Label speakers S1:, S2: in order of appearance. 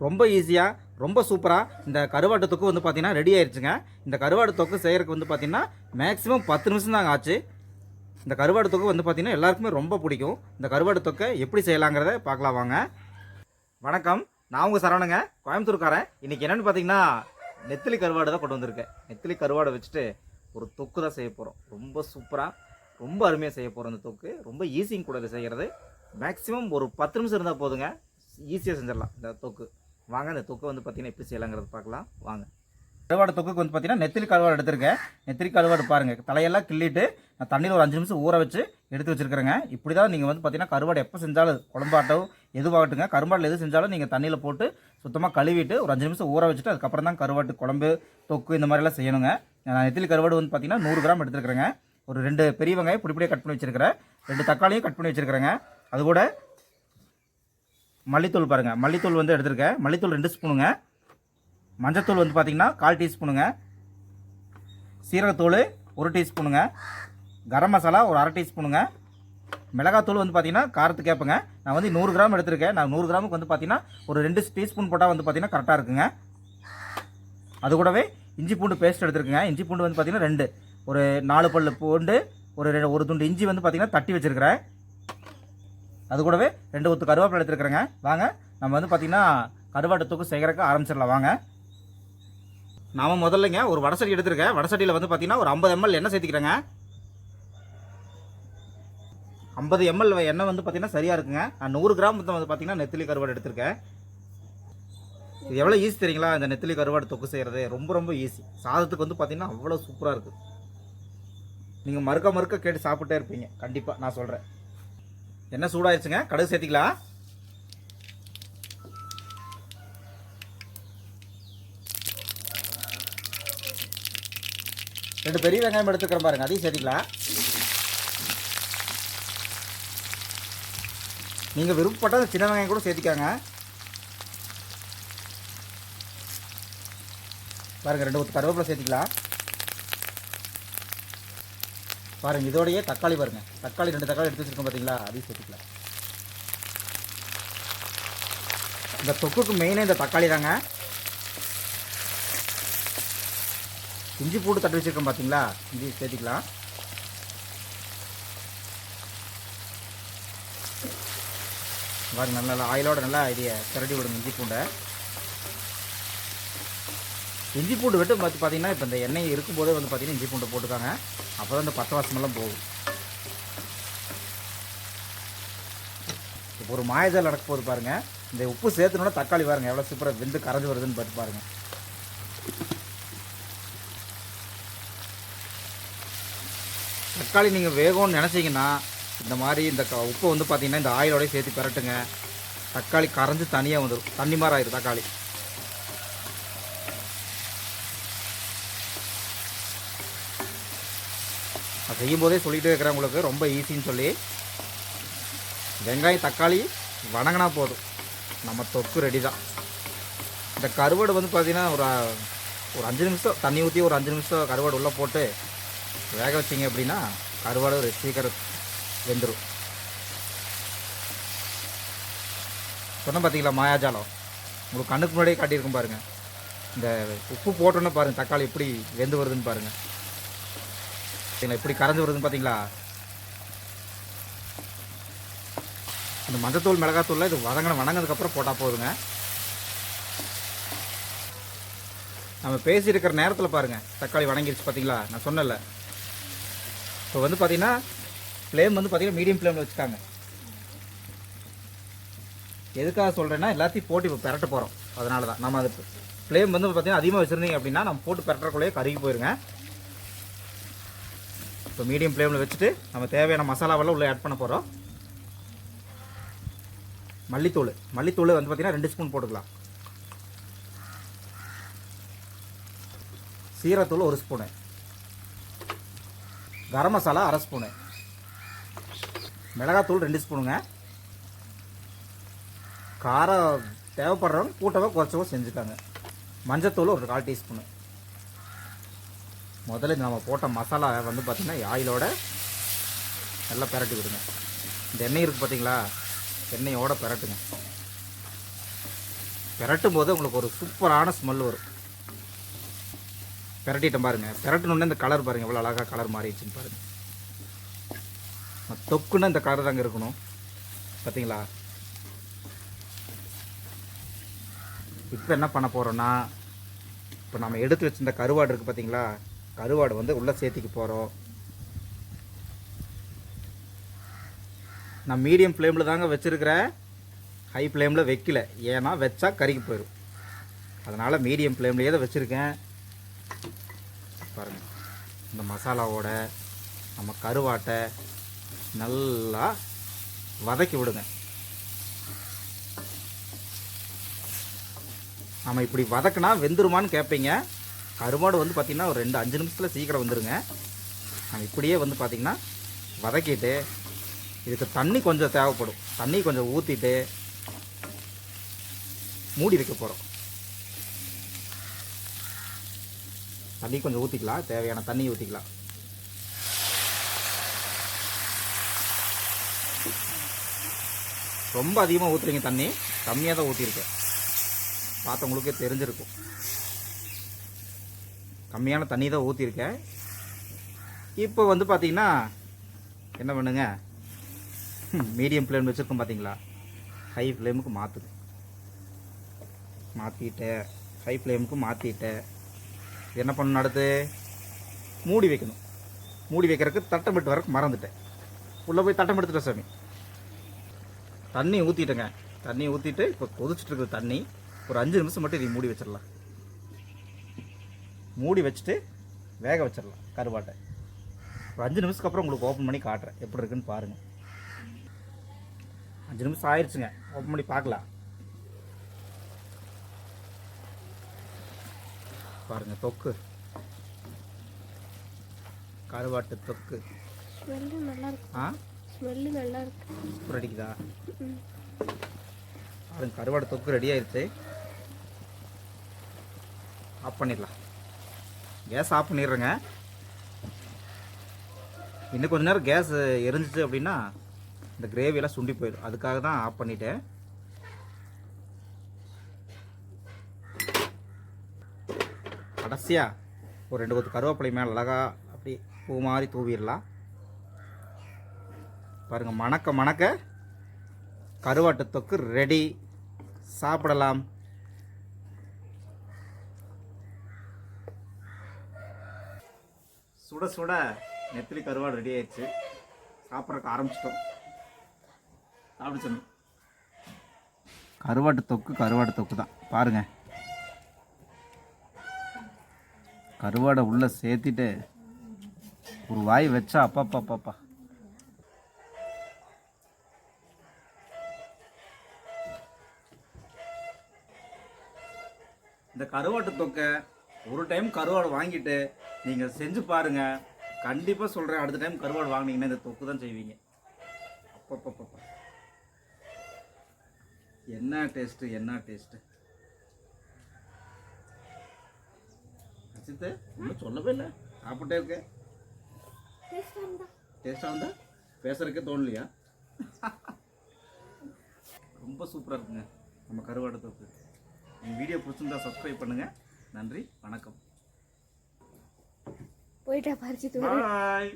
S1: ரொம்ப ஈஸியாக ரொம்ப சூப்பராக இந்த கருவாட்டு தொக்கு வந்து பார்த்திங்கன்னா ரெடி ஆயிடுச்சுங்க. இந்த கருவாடு தொக்கு செய்கிறதுக்கு வந்து பார்த்திங்கன்னா மேக்ஸிமம் 10 நிமிஷம் தாங்க ஆச்சு. இந்த கருவாடு தொக்கு வந்து பார்த்திங்கன்னா எல்லாருக்குமே ரொம்ப பிடிக்கும். இந்த கருவாடு தொக்கை எப்படி செய்யலாங்கிறத பார்க்கலாம் வாங்க. வணக்கம், நான் உங்கள் சரவணங்க, கோயம்புத்தூர்காரன். இன்றைக்கி என்னென்னு பார்த்தீங்கன்னா நெத்திலி கருவாடு தான் கொண்டு வந்திருக்கேன். நெத்திலி கருவாடை வச்சுட்டு ஒரு தொக்கு தான் செய்ய போகிறோம். ரொம்ப சூப்பராக ரொம்ப அருமையாக செய்ய போகிறோம். இந்த தொக்கு ரொம்ப ஈஸியும் கூட செய்கிறது. மேக்ஸிமம் ஒரு 10 நிமிஷம் இருந்தால் போதுங்க, ஈஸியாக செஞ்சிடலாம் இந்த தொக்கு. வாங்க இந்த தொக்கு வந்து பார்த்திங்கன்னா எப்படி செய்யலாங்கிறது பார்க்கலாம் வாங்க. கருவாடு தொக்குக்கு வந்து பார்த்திங்கன்னா நெத்திலி கருவாடு எடுத்திருக்கேன். நெத்திலி கருவாடு பாருங்கள், தலையெல்லாம் கிள்ளிட்டு நான் தண்ணியில் ஒரு 5 நிமிஷம் ஊற வச்சு எடுத்து வச்சுருக்கிறேங்க. இப்படி தான் நீங்கள் வந்து பார்த்திங்கன்னா கருவாடு எப்போ செஞ்சாலும் குழம்பாட்டம் எதுவாகட்டுங்க, கருவாடில் எது செஞ்சாலும் நீங்கள் தண்ணியில் போட்டு சுத்தமாக கழுவிட்டு ஒரு 5 நிமிஷம் ஊற வச்சுட்டு அதுக்கப்புறம் தான் கருவாட்டு குழம்பு தொக்கு இந்த மாதிரிலாம் செய்யணுங்க. நான் நெத்திலி கருவாடு வந்து பார்த்திங்கன்னா 100 கிராம் எடுத்துருக்கிறேங்க. ஒரு 2 பெரிய வெங்காயம் இப்படியே கட் பண்ணி வச்சுருக்கிறேன். 2 தக்காளியும் கட் பண்ணி வச்சுருக்கிறேங்க. அது கூட மல்லித்தூள் பாருங்கள், மல்லித்தூள் வந்து எடுத்துருக்கேன். மல்லித்தூள் 2 ஸ்பூனுங்க. மஞ்சத்தூள் வந்து பார்த்திங்கன்னா 1/4 டீஸ்பூனுங்க. சீரகத்தூள் 1 டீஸ்பூனுங்க. கரம் மசாலா ஒரு 1/2 டீஸ்பூனுங்க. மிளகாத்தூள் வந்து பார்த்திங்கன்னா காரத்துக்கு கேட்புங்க. நான் வந்து 100 கிராம் எடுத்திருக்கேன். நான் 100 கிராமுக்கு வந்து பார்த்திங்கன்னா ஒரு 2 டீஸ்பூன் போட்டால் வந்து பார்த்திங்கன்னா கரெக்டாக இருக்குங்க. அது கூடவே இஞ்சி பூண்டு பேஸ்ட் எடுத்துருக்குங்க. இஞ்சி பூண்டு வந்து பார்த்திங்கன்னா 2, ஒரு 4 பல்லு பூண்டு, ஒரு துண்டு இஞ்சி வந்து பார்த்திங்கன்னா தட்டி வச்சுருக்கிறேன். அது கூடவே 2 கொத்து கருவேப்பிலை எடுத்துருக்குறேங்க. வாங்க நம்ம வந்து பார்த்திங்கன்னா கருவாட்டு தொக்கு செய்கிறதுக்கு ஆரம்பிச்சிடலாம் வாங்க. நாம் முதல்லங்க ஒரு வடசட்டி எடுத்துருக்கேன். வடசட்டியில் வந்து பார்த்திங்கன்னா ஒரு 50 ml எண்ணெய் சேர்த்திக்கிறேங்க. 50 ml எண்ணெய் வந்து பார்த்திங்கன்னா சரியாக இருக்குங்க. நான் 100 கிராம் வந்து பார்த்திங்கன்னா நெத்திலி கருவாடு எடுத்திருக்கேன். இது எவ்வளோ ஈஸி தெரியுங்களா? இந்த நெத்திலி கருவாடு தொக்கு செய்கிறது ரொம்ப ரொம்ப ஈஸி. சாதத்துக்கு வந்து பார்த்திங்கன்னா அவ்வளோ சூப்பராக இருக்குது. நீங்கள் மறுக்க கேட்டு சாப்பிட்டே இருப்பீங்க கண்டிப்பாக, நான் சொல்கிறேன். எண்ணெய் சூடாயிருச்சுங்க, கடுகு சேர்த்திக்கலாம். ரெண்டு பெரிய வெங்காயம் எடுத்துக்கிற பாருங்க, அதையும் சேர்த்திக்கலாம். நீங்கள் விருப்பப்பட்ட சின்ன வெங்காயம் கூட சேர்த்திக்காங்க. பாருங்கள் 2 கொத்து கருவேப்பிலை சேர்த்திக்கலாம். பாருங்கள் இதோடையே தக்காளி பாருங்கள், தக்காளி 2 தக்காளி எடுத்து வச்சுருக்கோம் பார்த்தீங்களா, அதையும் சேர்த்துக்கலாம். இந்த தொக்குக்கு மெயினே இந்த தக்காளி தாங்க. இஞ்சி பூண்டு தட்டி வச்சுருக்கோம் பார்த்தீங்களா, இஞ்சி சேர்த்துக்கலாம். பாருங்கள் நல்லா ஆயிலோட நல்லா இதையை திரட்டி விடுங்க இஞ்சி பூண்டை. இஞ்சி பூண்டு வெட்டு பார்த்தீங்கன்னா இப்போ இந்த எண்ணெய் இருக்கும்போதே வந்து பார்த்தீங்கன்னா இஞ்சி பூண்டை போட்டுக்காங்க. அப்போ தான் இந்த பச்சை வாசமெல்லாம் போகும். இப்போ ஒரு மாயஜால் நடக்க போகுது பாருங்கள். இந்த உப்பு சேர்த்துனோட தக்காளி பாருங்கள் எவ்வளோ சூப்பராக வெந்து கரைஞ்சி வருதுன்னு பார்த்து பாருங்கள். தக்காளி நீங்கள் வேகம்னு நினச்சிங்கன்னா இந்த மாதிரி இந்த உப்பை வந்து பார்த்திங்கன்னா இந்த ஆயிலோடய சேர்த்து பரட்டுங்க. தக்காளி கரைஞ்சி தனியாக வந்துடும், தண்ணி மாதிரி ஆயிடும் தக்காளி. நான் செய்யும் போதே சொல்லிகிட்டே இருக்கிறேன் உங்களுக்கு, ரொம்ப ஈஸின்னு சொல்லி. வெங்காயம் தக்காளி வணங்கினா போதும், நம்ம தொக்கு ரெடி தான். இந்த கருவாடு வந்து பார்த்திங்கன்னா ஒரு 5 நிமிஷம் தண்ணி ஊற்றி ஒரு 5 நிமிஷம் கருவாடு உள்ளே போட்டு வேக வச்சிங்க அப்படின்னா கருவாடு ஒரு சீக்கிரம் வெந்துடும். சொன்ன பார்த்தீங்களா மாயாஜாலம், உங்களுக்கு கண்ணுக்கு முன்னாடியே காட்டியிருக்கும் பாருங்கள். இந்த உப்பு போட்டோன்னே பாருங்கள் தக்காளி எப்படி வெந்து வருதுன்னு பாருங்கள். எப்படி கரைஞ்சி வருதுன்னு பார்த்தீங்களா. இந்த மஞ்சத்தூள் மிளகாத்தூளில் இது வணங்கினதுக்கப்புறம் போட்டால் போதுங்க. நம்ம பேசியிருக்கிற நேரத்தில் பாருங்கள் தக்காளி வணங்கிருச்சு பார்த்தீங்களா, நான் சொன்னல. இப்போ வந்து பார்த்தீங்கன்னா ஃப்ளேம் வந்து பார்த்தீங்கன்னா மீடியம் ஃப்ளேமில் வச்சுக்காங்க. எதுக்காக சொல்கிறேன்னா எல்லாத்தையும் போட்டு இப்போ பெரட்ட போகிறோம், அதனால தான். நம்ம அது ஃப்ளேம் வந்து பார்த்தீங்கன்னா அதிகமாக வச்சுருந்தீங்க அப்படின்னா நம்ம போட்டு பெரட்டுறக்குள்ளேயே கருகி போயிருங்க. இப்போ மீடியம் ஃப்ளேமில் வச்சுட்டு நம்ம தேவையான மசாலாவெல்லாம் உள்ளே ஆட் பண்ண போகிறோம். மல்லித்தூள் வந்து பார்த்திங்கன்னா 2 ஸ்பூன் போட்டுக்கலாம். சீரகத்தூள் 1 ஸ்பூனு. கரம் மசாலா 1/2 ஸ்பூனு. மிளகாத்தூள் 2 ஸ்பூனுங்க. காரம் தேவைப்படுறவங்க கூட்டவோ குறைச்சவோ செஞ்சுக்காங்க. மஞ்சத்தூள் ஒரு 1/4 டீஸ்பூனு. முதல்ல நம்ம போட்ட மசாலா வந்து பார்த்திங்கன்னா ஆயிலோட நல்லா பெரட்டி விடுங்க. இந்த எண்ணெய் இருக்குது பார்த்தீங்களா, எண்ணெயோடு பெரட்டுங்க. பிரட்டும் போது உங்களுக்கு ஒரு சூப்பரான ஸ்மெல் வரும். பிரட்டிட்டேன் பாருங்கள். பிரட்டணுன்னே இந்த கலர் பாருங்கள் எவ்வளோ அழகாக கலர் மாறிடுச்சுன்னு பாருங்கள். தொக்குன்னு இந்த கலர் தாங்க இருக்கணும். பார்த்தீங்களா? இப்போ என்ன பண்ண போகிறோன்னா, இப்போ நம்ம எடுத்து வச்சிருந்த கருவாடு இருக்குது பார்த்தீங்களா, கருவாடு வந்து உள்ளே சேர்த்திக்க போகிறோம். நான் மீடியம் ஃப்ளேமில் தாங்க வச்சுருக்கிறேன், ஹை ஃப்ளேமில் வைக்கல. ஏன்னா வச்சா கறிக்கு போயிடும். அதனால் மீடியம் ஃப்ளேம்லேயே தான் வச்சுருக்கேன். பாருங்கள், இந்த மசாலாவோட நம்ம கருவாட்டை நல்லா வதக்கி விடுங்க. நம்ம இப்படி வதக்கினா வெந்துருமான்னு கேட்பீங்க. கருவாடு வந்து பார்த்திங்கன்னா ஒரு 2-5 நிமிஷத்தில் சீக்கிரம் வந்துடுங்க. நம்ம இப்படியே வந்து பார்த்திங்கன்னா வதக்கிட்டு இதுக்கு தண்ணி கொஞ்சம் தேவைப்படும். தண்ணி கொஞ்சம் ஊற்றிட்டு மூடி வைக்க போகிறோம். தண்ணி கொஞ்சம் ஊற்றிக்கலாம், தேவையான தண்ணி ஊற்றிக்கலாம். ரொம்ப அதிகமாக ஊற்றுறீங்க தண்ணி, கம்மியாக தான் ஊற்றிருக்கேன். பார்த்தவங்களுக்கே தெரிஞ்சிருக்கும். கம்மியான தண்ணி தான் ஊற்றிருக்கேன். இப்போ வந்து பார்த்திங்கன்னா என்ன பண்ணுங்க, மீடியம் ஃப்ளேம் வச்சுருக்கோம் பார்த்தீங்களா, ஹை ஃப்ளேமுக்கு மாற்றுது. மாற்றிட்டேன், ஹை ஃப்ளேமுக்கு மாற்றிட்டேன். என்ன பண்ணணும், அடுத்து மூடி வைக்கணும். மூடி வைக்கிறதுக்கு தட்டம் எடுத்து வரக்கு மறந்துட்டேன். உள்ளே போய் தட்டம் எடுத்துட்டேன் சாமி. தண்ணி ஊற்றிட்டேங்க. தண்ணி ஊற்றிட்டு இப்போ கொதிச்சுட்ருக்குது தண்ணி. ஒரு 5 நிமிஷம் மட்டும் இதை மூடி வச்சிடலாம். மூடி வச்சுட்டு வேக வச்சிடலாம் கருவாட்டை. ஒரு 5 நிமிஷத்துக்கு அப்புறம் உங்களுக்கு ஓப்பன் பண்ணி காட்டுறேன் எப்படி இருக்குன்னு பாருங்கள். 5 நிமிஷம் ஆயிடுச்சுங்க, ஓப்பன் பண்ணி பார்க்கலாம். பாருங்கள், தொக்கு, கருவாட்டு தொக்கு.
S2: ஸ்மெல்லு நல்லா இருக்கு. ஸ்மெல்லு நல்லா இருக்கு.
S1: சூப்பர் அடிக்குதா? பாருங்க, கருவாட்டு தொக்கு ரெடி ஆயிடுச்சு. ஆஃப் பண்ணிடலாம். கேஸ் ஆஃப் பண்ணிடுறேங்க. இன்னும் கொஞ்ச நேரம் கேஸ் எரிஞ்சிச்சு அப்படின்னா இந்த கிரேவியெல்லாம் சுண்டி போயிடும். அதுக்காக தான் ஆஃப் பண்ணிட்டேன். கடைசியாக ஒரு 2 கொத்து கருவேப்பிலை மேலே அழகா அப்படி பூ மாதிரி தூவிடலாம். பாருங்கள், மணக்க மணக்க கருவாட்டு தொக்கு ரெடி. சாப்பிடலாம். சுட சுட நெத்திலி கருவாடு ரெடி ஆயிடுச்சு. சாப்பிட்றக்கு ஆரம்பிச்சிட்டோம். சாப்பிடு சொன்ன கருவாட்டு தொக்கு தான் பாருங்க. கருவாடை உள்ளே சேர்த்திட்டு ஒரு வாய் வச்சா அப்பாப்பா. இந்த கருவாட்டு தொக்கை ஒரு டைம் கருவாடு வாங்கிட்டு நீங்கள் செஞ்சு பாருங்கள். கண்டிப்பாக சொல்கிறேன், அடுத்த டைம் கருவாடு வாங்கினீங்கன்னா இந்த தொக்கு தான் செய்வீங்க. அப்பப்பப்பா, என்ன டேஸ்ட்டு. அச்சித்து ஒன்றும் சொல்லவே இல்லை, சாப்பிட்டே இருக்கேன். டேஸ்ட்டாக இருந்தா பேசுறதுக்கே தோணலையா? ரொம்ப சூப்பராக இருக்குங்க நம்ம கருவாடு தொக்கு. எங்கள் வீடியோ பிடிச்சிருந்தா சப்ஸ்கிரைப் பண்ணுங்கள். நன்றி, வணக்கம்.
S2: போயிட்டா பறிச்சு.
S1: பாய்.